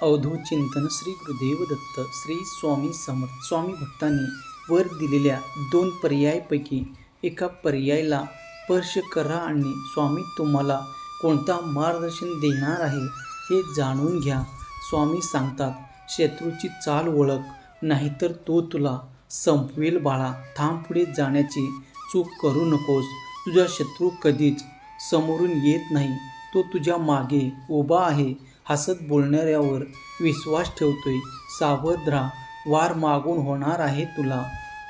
अवधूत चिंतन श्री गुरुदेव दत्त श्री स्वामी समर्थ. स्वामी भक्तांनी वर दिलेल्या 2 पर्यायापैकी एका पर्यायाला स्पर्श करा आणि स्वामी तुम्हाला कोणता मार्गदर्शन देणार आहे हे जाणून घ्या. स्वामी सांगतात, शत्रूची चाल ओळख, नाहीतर तो तुला संपवेल बाळा. थांब, पुढे जाण्याची चूक करू नकोस. तुझा शत्रू कधीच समोरून येत नाही, तो तुझ्या मागे उभा आहे. हसत बोलणाऱ्यावर विश्वास ठेवतोय. सावध राहा, वार मागून होणार आहे. तुला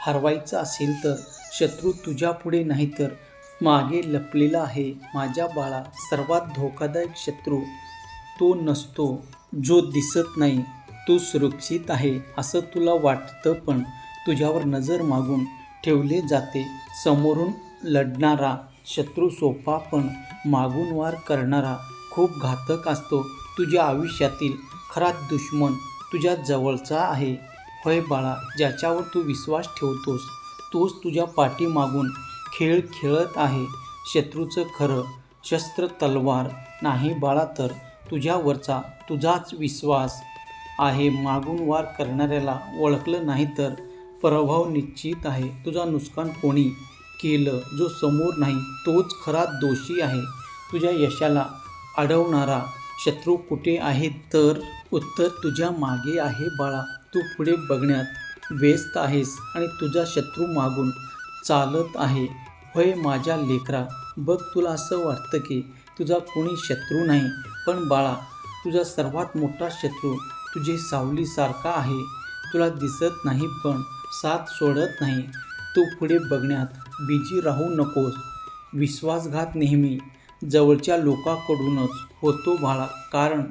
हरवायचं असेल तर शत्रू तुझ्या पुढे नाहीतर मागे लपलेला आहे. माझ्या बाळा, सर्वात धोकादायक शत्रू तो नसतो जो दिसत नाही. तो सुरक्षित आहे असं तुला वाटतं, पण तुझ्यावर नजर मागून ठेवले जाते. समोरून लढणारा शत्रू सोपा, पण मागून वार करणारा खूप घातक असतो. तुझ्या आयुष्यातील खरा दुश्मन तुझ्या जवळचा आहे. होय बाळा, ज्याच्यावर तू विश्वास ठेवतोस तोच तुझ्या पाठीमागून खेळ खेळत आहे. शत्रूचं खरं शस्त्र तलवार नाही बाळा, तर तुझ्यावरचा तुझाच विश्वास आहे. मागून वार करणाऱ्याला ओळखलं नाही तर पराभव निश्चित आहे. तुझा नुकसान कोणी केलं, जो समोर नाही तोच खरा दोषी आहे. तुझ्या यशाला अडवणारा शत्रू कुठे आहे, तर उत्तर तुझ्या मागे आहे बाळा. तू पुढे बघण्यात व्यस्त आहेस आणि तुझा शत्रू मागून चालत आहे. होय माझ्या लेकरा, बघ, तुला असं वाटतं की तुझा कोणी शत्रू नाही, पण बाळा, तुझा सर्वात मोठा शत्रू तुझे सावलीसारखा आहे. तुला दिसत नाही, पण साथ सोडत नाही. तू पुढे बघण्यात बिझी राहू नकोस. विश्वासघात नेहमी जवळच्या लोकांकडूनच होतो बाळा, कारण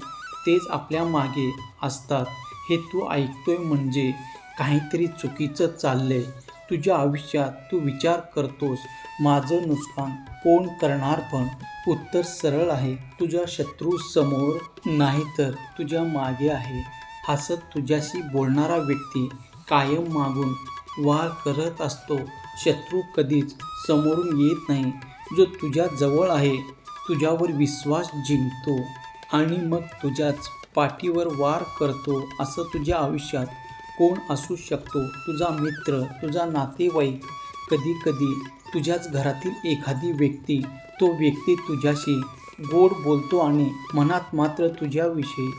तेच आपल्या मागे असतात. हे तू ऐकतोय म्हणजे काहीतरी चुकीचं चाललंय तुझ्या आयुष्यात. तू विचार करतोस, माझं नुकसान कोण करणार, पण उत्तर सरळ आहे. तुझा शत्रू समोर नाही तर तुझ्या मागे आहे. हसत तुझ्याशी बोलणारा व्यक्ती कायम मागून वार करत असतो. शत्रू कधीच समोरून येत नाही. जो तुझ्या जवळ आहे, तुझ्यावर विश्वास जिंकतो आणि मग तुझ्याच पाठीवर वार करतो. असं तुझ्या आयुष्यात कोण असू शकतो? तुझा मित्र, तुझा नातेवाईक, कधी तुझ्याच घरातील एखादी व्यक्ती. तो व्यक्ती तुझ्याशी गोड बोलतो आणि मनात मात्र तुझ्याविषयी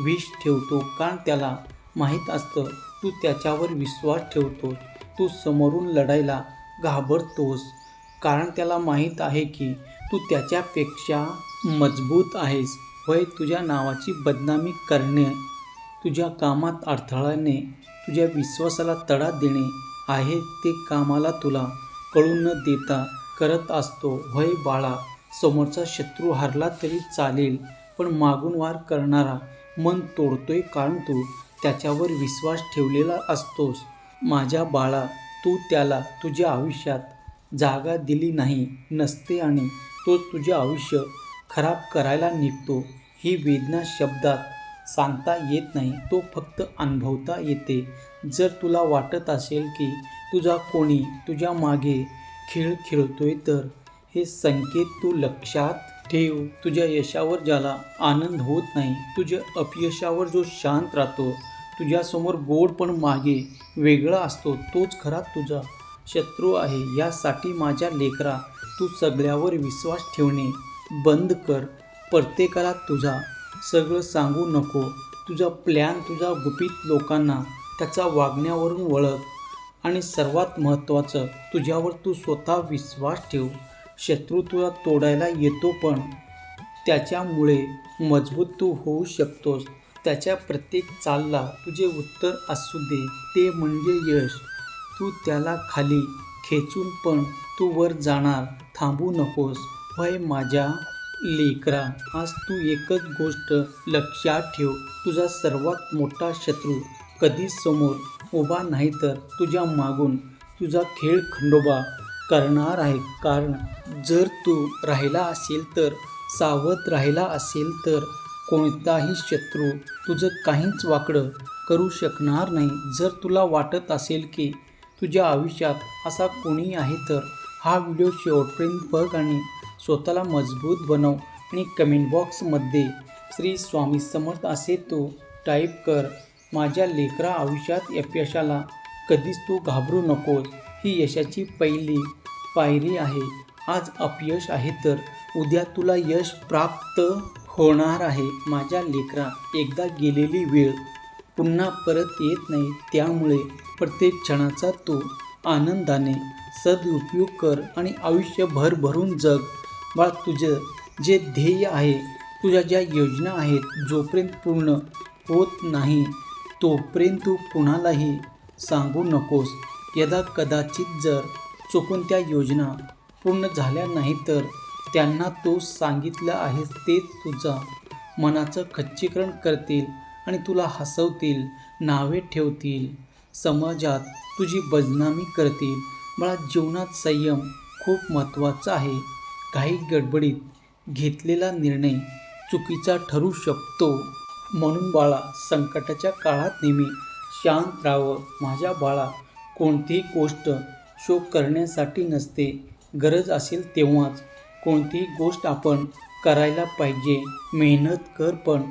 विष ठेवतो, कारण त्याला माहीत असतं तू त्याच्यावर विश्वास ठेवतोस. तू समोरून लढायला घाबरतोस, कारण त्याला माहीत आहे की तू त्याच्यापेक्षा मजबूत आहेस. होय, तुझ्या नावाची बदनामी करणे, तुझ्या कामात अडथळाने, तुझ्या विश्वासाला तडा देणे आहे ते कामाला तुला कळू न देता करत असतो. होय बाळा, समोरचा शत्रू हरला तरी चालेल, पण मागून वार करणारा मन तोडतोय, कारण तू त्याच्यावर विश्वास ठेवलेला असतोस. माझ्या बाळा, तू त्याला तुझ्या आयुष्यात जागा दिली नाही नसते आणि तोच तुझे आयुष्य खराब करायला निघतो. ही वेदना शब्दात सांगता येत नाही, तो फक्त अनुभवता येते. जर तुला वाटत असेल की तुझा कोणी तुझ्या मागे खेळ खेळतोय, तर हे संकेत तू लक्षात ठेव. तुझ्या यशावर ज्याला आनंद होत नाही, तुझ्या अपयशावर जो शांत राहतो, तुझ्यासमोर गोड पण मागे वेगळा असतो, तोच खरा तुझा शत्रू आहे. यासाठी माझ्या लेकरा, तू सगळ्यावर विश्वास ठेवणे बंद कर. प्रत्येकाला तुझा सगळं सांगू नको. तुझा प्लॅन तुझा गुपित लोकांना त्याचा वागण्यावरून ओळख. आणि सर्वात महत्त्वाचं, तुझ्यावर तू स्वतः विश्वास ठेव. शत्रू तुला तोडायला येतो, पण त्याच्यामुळे मजबूत तू होऊ शकतोस. त्याच्या प्रत्येक चालला तुझे उत्तर असू दे, ते म्हणजे यश. तू त्याला खाली खेचून पण तू वर जाणार. थांबू नकोस. होय माझ्या लेकरा, आज तू एकच गोष्ट लक्षात ठेव. तुझा सर्वात मोठा शत्रू कधीच समोर उभा नाही, तर तुझ्या मागून तुझा खेळ खंडोबा करणार आहे. कारण जर तू राहिला असेल तर, सावध राहिला असेल तर, कोणताही शत्रू तुझं काहीच वाकडं करू शकणार नाही. जर तुला वाटत असेल की तुझ्या आयुष्यात असा कोणी आहे, तर हा व्हिडिओ शेवटपर्यंत बघ आणि स्वतःला मजबूत बनव. आणि कमेंट बॉक्समध्ये श्री स्वामी समर्थ असे तू टाईप कर. माझ्या लेकरा, आयुष्यात अपयशाला कधीच तू घाबरू नकोस. ही यशाची पहिली पायरी आहे. आज अपयश आहे तर उद्या तुला यश प्राप्त होणार आहे. माझ्या लेकरा, एकदा गेलेली वेळ पुन्हा परत येत नाही. त्यामुळे प्रत्येक क्षणाचा तू आनंदाने सदुपयोग कर आणि आयुष्य भरभरून जग. बाळ, तुझं जे ध्येय आहे, तुझ्या ज्या योजना आहेत, जोपर्यंत पूर्ण होत नाही तोपर्यंत तू कुणालाही सांगू नकोस. यदा कदाचित जर चुकून त्या योजना पूर्ण झाल्या नाही तर त्यांना तू सांगितलं आहेस ते तुझा मनाचं खच्चीकरण करतील आणि तुला हसवतील, नावे ठेवतील, समाजात तुझी बदनामी करतील. बाळा, जीवनात संयम खूप महत्त्वाचा आहे. काही गडबडीत घेतलेला निर्णय चुकीचा ठरू शकतो. म्हणून बाळा, संकटाच्या काळात नेहमी शांत राहावं. माझ्या बाळा, कोणतीही गोष्ट शो करण्यासाठी नसते. गरज असेल तेव्हाच कोणतीही गोष्ट आपण करायला पाहिजे. मेहनत कर, पण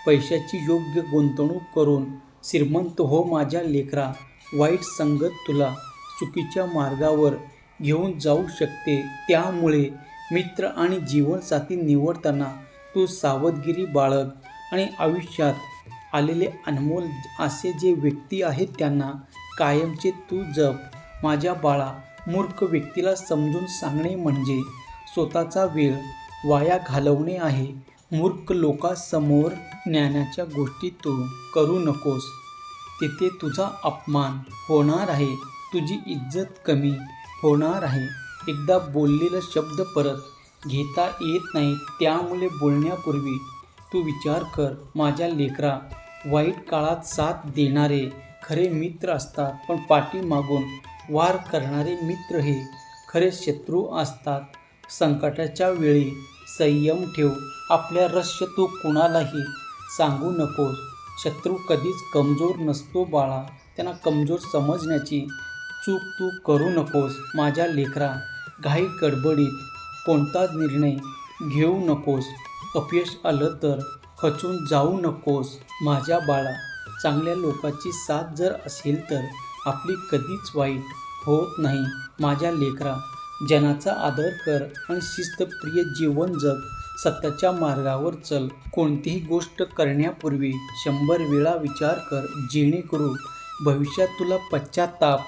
पैशाची योग्य गुंतवणूक करून श्रीमंत हो. माझ्या लेकरा, वाईट संगत तुला चुकीच्या मार्गावर घेऊन जाऊ शकते. त्यामुळे मित्र आणि जीवनसाथी निवडताना तू सावधगिरी बाळग आणि आयुष्यात आलेले अनमोल असे जे व्यक्ती आहेत त्यांना कायमचे तू जप. माझ्या बाळा, मूर्ख व्यक्तीला समजून सांगणे म्हणजे स्वतःचा वेळ वाया घालवणे आहे. मूर्ख लोकांसमोर ज्ञानाच्या गोष्टी तू करू नकोस. तिथे तुझा अपमान होणार आहे, तुझी इज्जत कमी होणार आहे. एकदा बोललेला शब्द परत घेता येत नाही. त्यामुळे बोलण्यापूर्वी तू विचार कर. माझ्या लेकरा, वाईट काळात साथ देणारे खरे मित्र असतात, पण पाठीमागून वार करणारे मित्र हे खरे शत्रू असतात. संकटाच्या वेळी संयम ठेव. आपल्या रहस्य तू कुणालाही सांगू नकोस. शत्रू कधीच कमजोर नसतो बाळा, त्यांना कमजोर समजण्याची चूक तू करू नकोस. माझ्या लेकरा, घाई गडबडीत कोणताच निर्णय घेऊ नकोस. अपयश आलं तर खचून जाऊ नकोस. माझ्या बाळा, चांगल्या लोकांची साथ जर असेल तर आपली कधीच वाईट होत नाही. माझ्या लेकरा, जनाचा आदर कर आणि शिस्तप्रिय जीवन जग. सत्याच्या मार्गावर चल. कोणतीही गोष्ट करण्यापूर्वी 100 वेळा विचार कर, जेणेकरून भविष्यात तुला पश्चाताप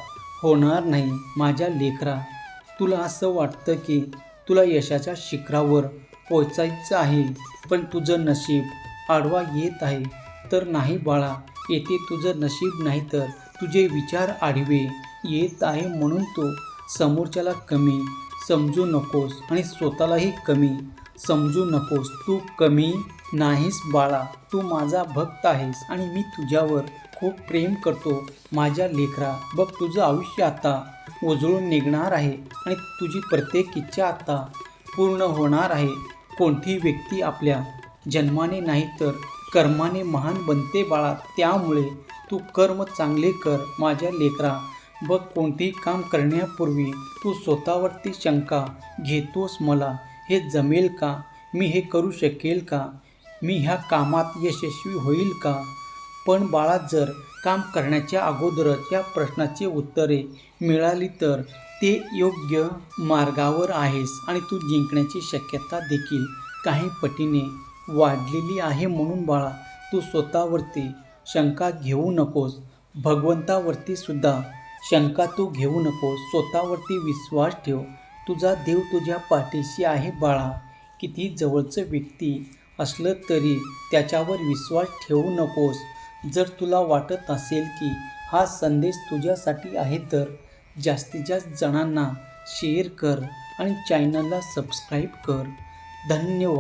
होणार नाही. माझ्या लेकरा, तुला असं वाटतं की तुला यशाच्या शिखरावर पोचायचं आहे, पण तुझं नशीब आडवा येत आहे. तर नाही बाळा, येथे तुझं नशीब नाही तर तुझे विचार आडवे येत आहे. म्हणून तू समोरच्याला कमी समजू नकोस आणि स्वतःलाही कमी समजू नकोस. तू कमी नाहीस बाळा, तू माझा भक्त आहेस आणि मी तुझ्यावर खूप प्रेम करतो. माझ्या लेकरा, बघ, तुझं आयुष्य आता उजळून निघणार आहे आणि तुझी प्रत्येक इच्छा आता पूर्ण होणार आहे. कोणतीही व्यक्ती आपल्या जन्माने नाही तर कर्माने महान बनते बाळा. त्यामुळे तू कर्म चांगले कर. माझ्या लेकरा, बघ, कोणतेही काम करण्यापूर्वी तू स्वतःवरती शंका घेतोस. मला हे जमेल का? मी हे करू शकेल का? मी ह्या कामात यशस्वी होईल का? पण बाळा, जर काम करण्याच्या अगोदरच या प्रश्नाची उत्तरे मिळाली तर ते योग्य मार्गावर आहेस आणि तू जिंकण्याची शक्यता देखील काही पटीने वाढलेली आहे. म्हणून बाळा, तू स्वतःवरती शंका घेऊ नकोस. भगवंतावरती सुद्धा शंका तू घेऊ नकोस. स्वतःवरती विश्वास ठेव. तुझा देव तुझ्या पाठीशी आहे बाळा. किती जवळचं व्यक्ती असलं तरी त्याच्यावर विश्वास ठेवू नकोस. जर तुला वाटत असेल की हा संदेश तुझ्यासाठी आहे तर जास्तीत जास्त जणांना शेअर कर आणि चॅनलला सबस्क्राईब कर. धन्यवाद.